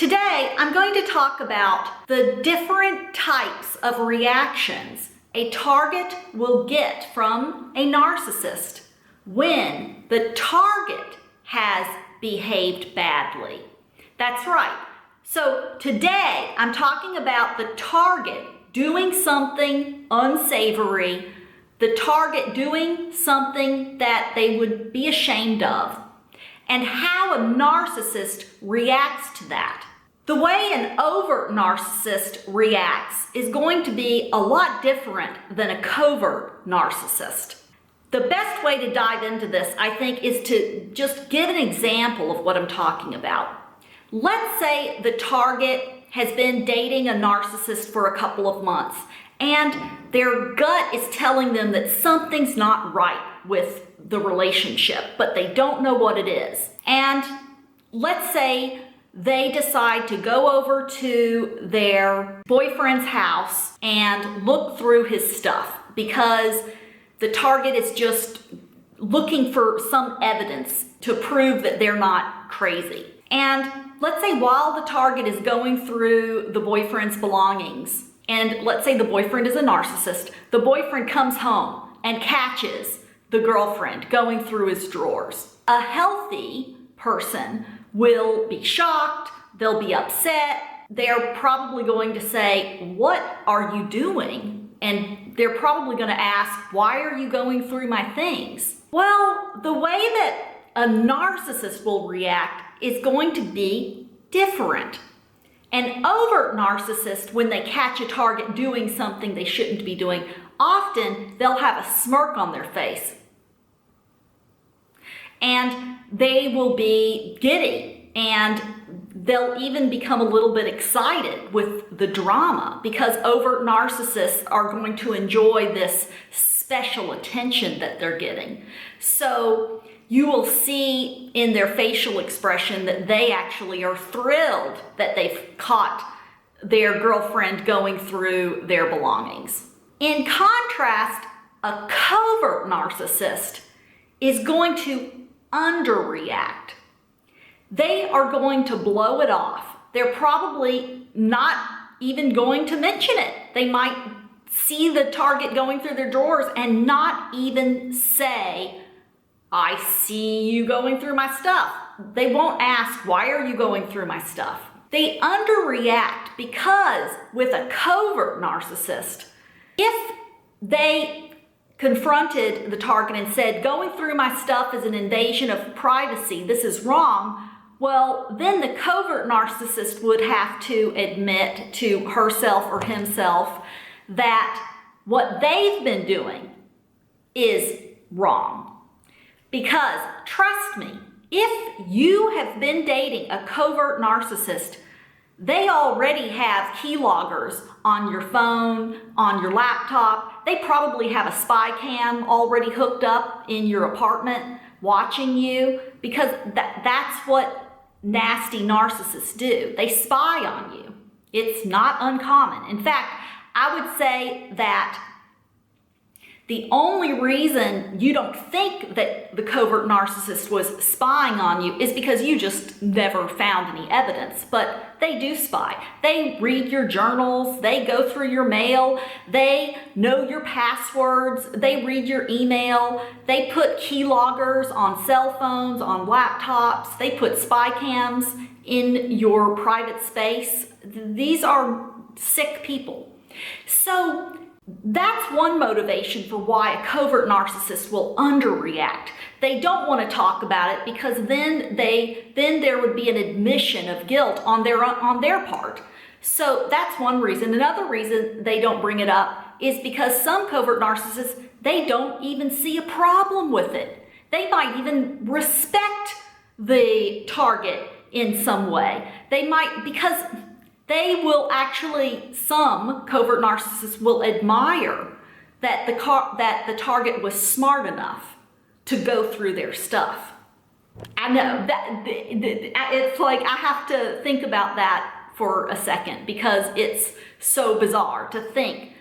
Today, I'm going to talk about the different types of reactions a target will get from a narcissist when the target has behaved badly. That's right. So today, I'm talking about the target doing something unsavory, the target doing something that they would be ashamed of, and how a narcissist reacts to that. The way an overt narcissist reacts is going to be a lot different than a covert narcissist. The best way to dive into this, I think, is to just give an example of what I'm talking about. Let's say the target has been dating a narcissist for a couple of months, and their gut is telling them that something's not right with the relationship, but they don't know what it is. And let's say they decide to go over to their boyfriend's house and look through his stuff because the target is just looking for some evidence to prove that they're not crazy. And let's say while the target is going through the boyfriend's belongings, and let's say the boyfriend is a narcissist, the boyfriend comes home and catches the girlfriend going through his drawers. A healthy person will be shocked, they'll be upset, they're probably going to say, "What are you doing?" And they're probably going to ask, "Why are you going through my things?" Well, the way that a narcissist will react is going to be different. An overt narcissist, when they catch a target doing something they shouldn't be doing, often they'll have a smirk on their face. And they will be giddy, and they'll even become a little bit excited with the drama because overt narcissists are going to enjoy this special attention that they're getting. So you will see in their facial expression that they actually are thrilled that they've caught their girlfriend going through their belongings. In contrast, a covert narcissist is going to underreact. They are going to blow it off. They're probably not even going to mention it. They might see the target going through their drawers and not even say, "I see you going through my stuff." They won't ask, "Why are you going through my stuff?" They underreact because with a covert narcissist, if they confronted the target and said, "Going through my stuff is an invasion of privacy, this is wrong," well, then the covert narcissist would have to admit to herself or himself that what they've been doing is wrong. Because, trust me, if you have been dating a covert narcissist, they already have keyloggers on your phone, on your laptop. They probably have a spy cam already hooked up in your apartment watching you because that's what nasty narcissists do. They spy on you. It's not uncommon. In fact, I would say that the only reason you don't think that the covert narcissist was spying on you is because you just never found any evidence, but they do spy. They read your journals, they go through your mail, they know your passwords, they read your email, they put keyloggers on cell phones, on laptops, they put spy cams in your private space. These are sick people. So that's one motivation for why a covert narcissist will underreact. They don't want to talk about it because then there would be an admission of guilt on their part. So that's one reason. Another reason they don't bring it up is because some covert narcissists, they don't even see a problem with it. They might even respect the target in some way. They might, because they will actually, some covert narcissists will admire that the target was smart enough to go through their stuff. I know, it's like I have to think about that for a second because it's so bizarre to think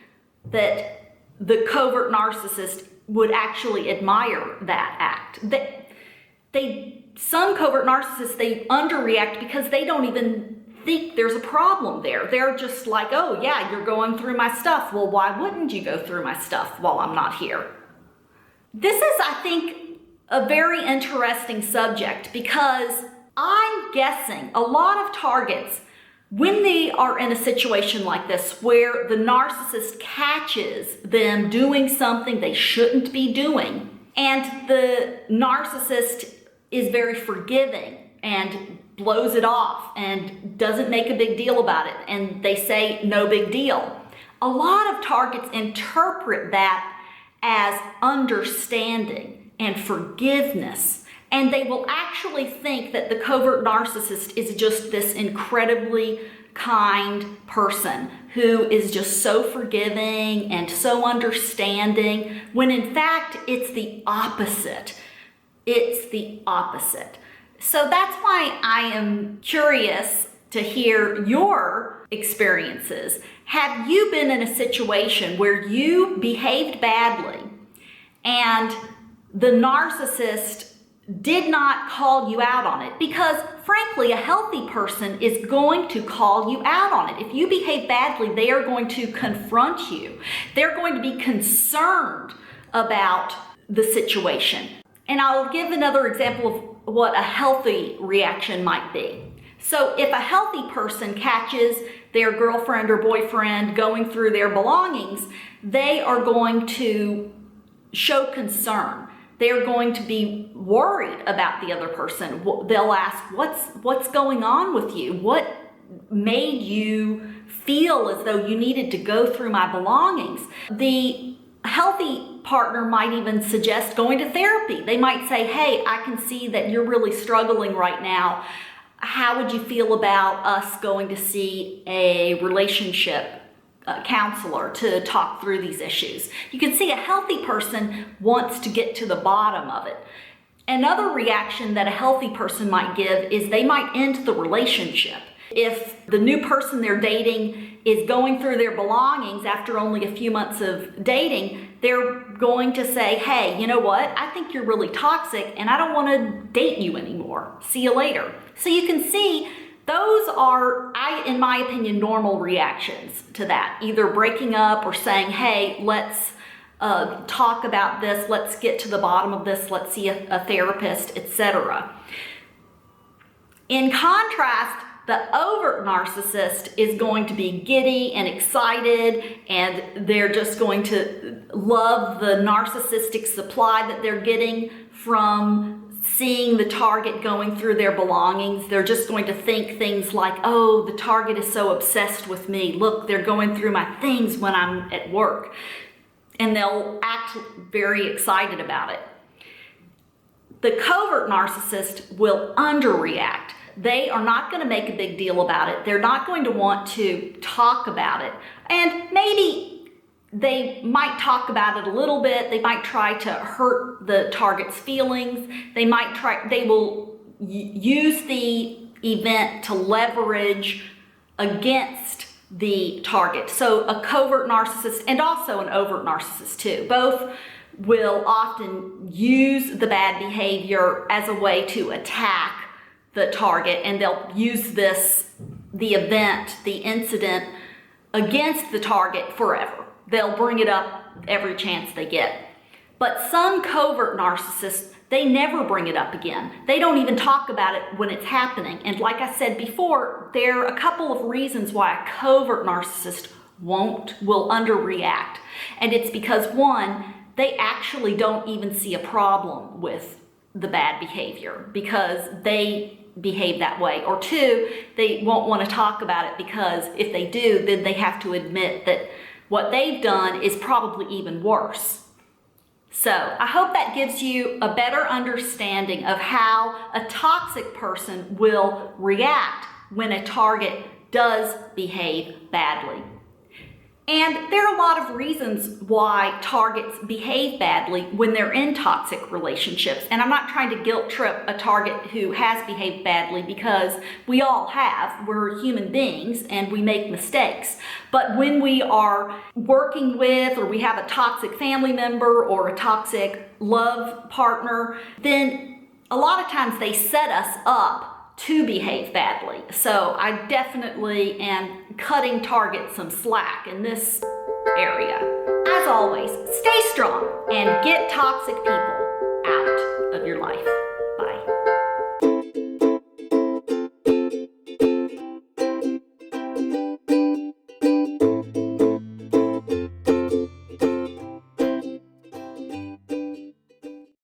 that the covert narcissist would actually admire that act. Some covert narcissists, they underreact because they don't even think there's a problem there. They're just like, oh yeah, you're going through my stuff. Well, why wouldn't you go through my stuff while I'm not here? This is, I think, a very interesting subject because I'm guessing a lot of targets, when they are in a situation like this where the narcissist catches them doing something they shouldn't be doing, and the narcissist is very forgiving and blows it off and doesn't make a big deal about it, and they say no big deal. A lot of targets interpret that as understanding and forgiveness, and they will actually think that the covert narcissist is just this incredibly kind person who is just so forgiving and so understanding, when in fact it's the opposite. It's the opposite. So that's why I am curious to hear your experiences. Have you been in a situation where you behaved badly and the narcissist did not call you out on it? Because frankly, a healthy person is going to call you out on it. If you behave badly, they are going to confront you. They're going to be concerned about the situation. And I'll give another example of what a healthy reaction might be. So if a healthy person catches their girlfriend or boyfriend going through their belongings, they are going to show concern. They're going to be worried about the other person. They'll ask, what's going on with you? What made you feel as though you needed to go through my belongings? The healthy partner might even suggest going to therapy. They might say, hey, I can see that you're really struggling right now. How would you feel about us going to see a relationship counselor to talk through these issues? You can see a healthy person wants to get to the bottom of it. Another reaction that a healthy person might give is they might end the relationship. If the new person they're dating is going through their belongings after only a few months of dating, they're going to say, hey, you know what? I think you're really toxic and I don't want to date you anymore. See you later. So you can see those are, in my opinion, normal reactions to that. Either breaking up or saying, hey, let's talk about this. Let's get to the bottom of this. Let's see a therapist, etc. In contrast, the overt narcissist is going to be giddy and excited, and they're just going to love the narcissistic supply that they're getting from seeing the target going through their belongings. They're just going to think things like, oh, the target is so obsessed with me. Look, they're going through my things when I'm at work. And they'll act very excited about it. The covert narcissist will underreact. They are not going to make a big deal about it. They're not going to want to talk about it. And maybe they might talk about it a little bit. They might try to hurt the target's feelings. They will use the event to leverage against the target. So a covert narcissist and also an overt narcissist too. Both will often use the bad behavior as a way to attack the target, and they'll use the event, the incident, against the target forever. They'll bring it up every chance they get. But some covert narcissists, they never bring it up again. They don't even talk about it when it's happening. And like I said before, there are a couple of reasons why a covert narcissist will underreact. And it's because, one, they actually don't even see a problem with the bad behavior because they behave that way. Or two, they won't want to talk about it because if they do, then they have to admit that what they've done is probably even worse. So I hope that gives you a better understanding of how a toxic person will react when a target does behave badly. And there are a lot of reasons why targets behave badly when they're in toxic relationships. And I'm not trying to guilt trip a target who has behaved badly, because we all have. We're human beings and we make mistakes. But when we are working with, or we have a toxic family member or a toxic love partner, then a lot of times they set us up to behave badly. So I definitely am cutting Target some slack in this area. As always, stay strong and get toxic people out of your life. Bye.